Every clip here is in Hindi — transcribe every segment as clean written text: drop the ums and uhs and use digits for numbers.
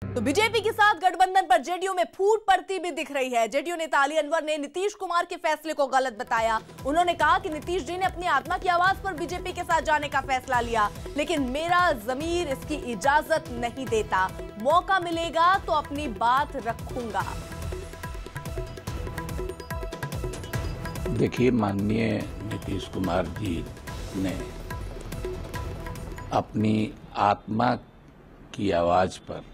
तो बीजेपी के साथ गठबंधन पर जेडीयू में फूट पड़ती भी दिख रही है। जेडीयू नेता अली अनवर ने नीतीश कुमार के फैसले को गलत बताया। उन्होंने कहा कि नीतीश जी ने अपनी आत्मा की आवाज पर बीजेपी के साथ जाने का फैसला लिया, लेकिन मेरा ज़मीर इसकी इजाजत नहीं देता। मौका मिलेगा तो अपनी बात रखूंगा। देखिए, माननीय नीतीश कुमार जी ने अपनी आत्मा की आवाज पर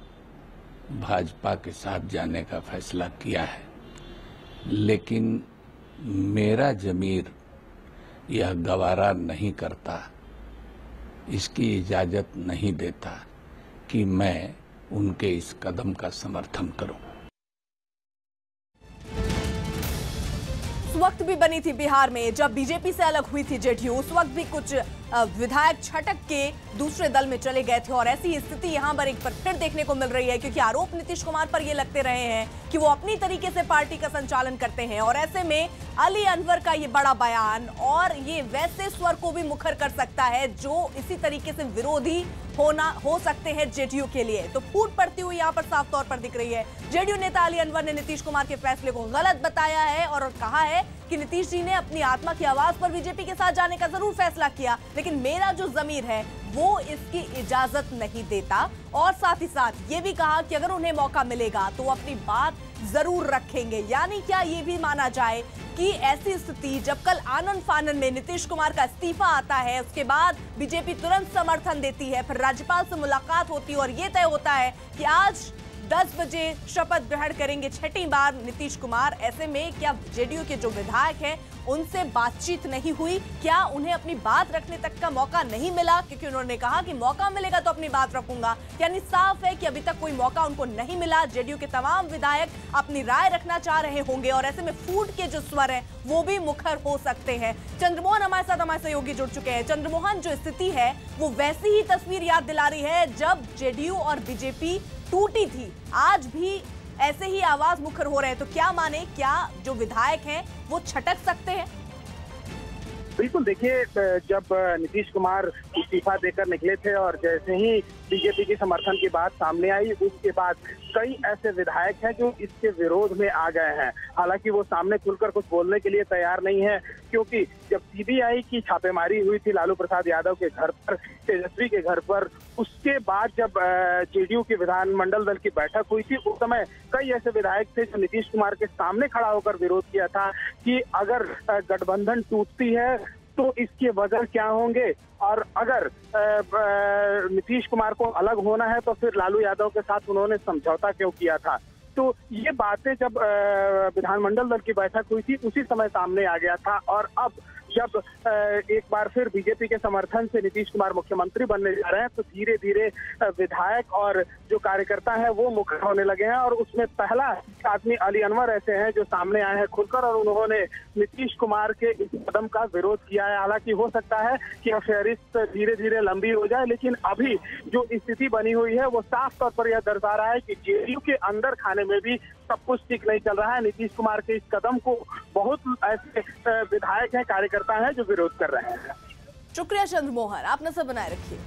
भाजपा के साथ जाने का फैसला किया है, लेकिन मेरा ज़मीर यह गवारा नहीं करता, इसकी इजाजत नहीं देता कि मैं उनके इस कदम का समर्थन करूं। उस वक्त भी बनी थी बिहार में जब बीजेपी से अलग हुई थी जेडीयू। उस वक्त भी कुछ विधायक छटक के दूसरे दल में चले गए थे और ऐसी स्थिति यहां पर एक बार फिर देखने को मिल रही है, क्योंकि आरोप नीतीश कुमार पर ये लगते रहे हैं कि वो अपनी तरीके से पार्टी का संचालन करते हैं। और ऐसे में अली अनवर का ये बड़ा बयान और ये वैसे स्वर को भी मुखर कर सकता है जो इसी तरीके से विरोधी हो सकते हैं जेडीयू के लिए। तो फूट पड़ती हुई यहां पर साफ तौर पर दिख रही है। जेडीयू नेता अली अनवर ने नीतीश कुमार के फैसले को गलत बताया है और कहा है कि नीतीश जी ने अपनी आत्मा की आवाज पर बीजेपी के साथ जाने का जरूर फैसला किया, लेकिन मेरा जो ज़मीर है वो इसकी इजाजत नहीं देता। और साथ ही साथ ये भी कहा कि अगर उन्हें मौका मिलेगा तो वो अपनी बात जरूर रखेंगे। यानी क्या ये भी माना जाए कि ऐसी स्थिति जब कल आनन फानन में नीतीश कुमार का इस्तीफा आता है, उसके बाद बीजेपी तुरंत समर्थन देती है, फिर राज्यपाल से मुलाकात होती है और ये तय होता है कि आज 10 बजे शपथ ग्रहण करेंगे छठी बार नीतीश कुमार। ऐसे में क्या जेडीयू के जो विधायक हैं उनसे बातचीत नहीं हुई? क्या उन्हें अपनी बात रखने तक का मौका नहीं मिला? क्योंकि उन्होंने कहा कि मौका मिलेगा तो अपनी बात रखूंगा। यानी साफ है कि अभी तक कोई मौका उनको नहीं मिला। जेडीयू के तमाम विधायक अपनी राय रखना चाह रहे होंगे और ऐसे में फूट के जो स्वर हैं वो भी मुखर हो सकते हैं। चंद्रमोहन हमारे सहयोगी जुड़ चुके हैं। चंद्रमोहन, जो स्थिति है वो वैसी ही तस्वीर याद दिला रही है जब जेडीयू और बीजेपी टूटी थी। आज भी ऐसे ही आवाज मुखर हो रहे हैं, तो क्या माने, क्या जो विधायक हैं वो छटक सकते हैं? बिल्कुल, देखिए, जब नीतीश कुमार इस्तीफा देकर निकले थे और जैसे ही बीजेपी के समर्थन की बात सामने आई, उसके बाद कई ऐसे विधायक हैं जो इसके विरोध में आ गए हैं। हालांकि वो सामने खुलकर कुछ बोलने के लिए तैयार नहीं है, क्योंकि जब सीबीआई की छापेमारी हुई थी लालू प्रसाद यादव के घर पर, तेजस्वी के घर पर, उसके बाद जब जेडीयू की विधानमंडल दल की बैठक हुई थी, उस समय कई ऐसे विधायक थे जो नीतीश कुमार के सामने खड़ा होकर विरोध किया था कि अगर गठबंधन टूटती है तो इसके वजह क्या होंगे, और अगर नीतीश कुमार को अलग होना है तो फिर लालू यादव के साथ उन्होंने समझौता क्यों किया था। तो ये बातें जब विधानमंडल दल की बैठक हुई थी उसी समय सामने आ गया था। और अब जब एक बार फिर बीजेपी के समर्थन से नीतीश कुमार मुख्यमंत्री बनने जा रहे हैं, तो धीरे धीरे विधायक और जो कार्यकर्ता हैं वो मुखर होने लगे हैं। और उसमें पहला आदमी अली अनवर ऐसे हैं जो सामने आए हैं खुलकर, और उन्होंने नीतीश कुमार के इस कदम का विरोध किया है। हालांकि हो सकता है कि फेहरिस्त धीरे धीरे लंबी हो जाए, लेकिन अभी जो स्थिति बनी हुई है वो साफ तौर पर यह दर्शा रहा है कि जेडीयू के अंदर खाने में भी सब कुछ ठीक नहीं चल रहा है। नीतीश कुमार के इस कदम को बहुत ऐसे विधायक हैं, कार्यकर्ता हैं जो विरोध कर रहे हैं। शुक्रिया चंद्रमोहन, आप नजर बनाए रखिए।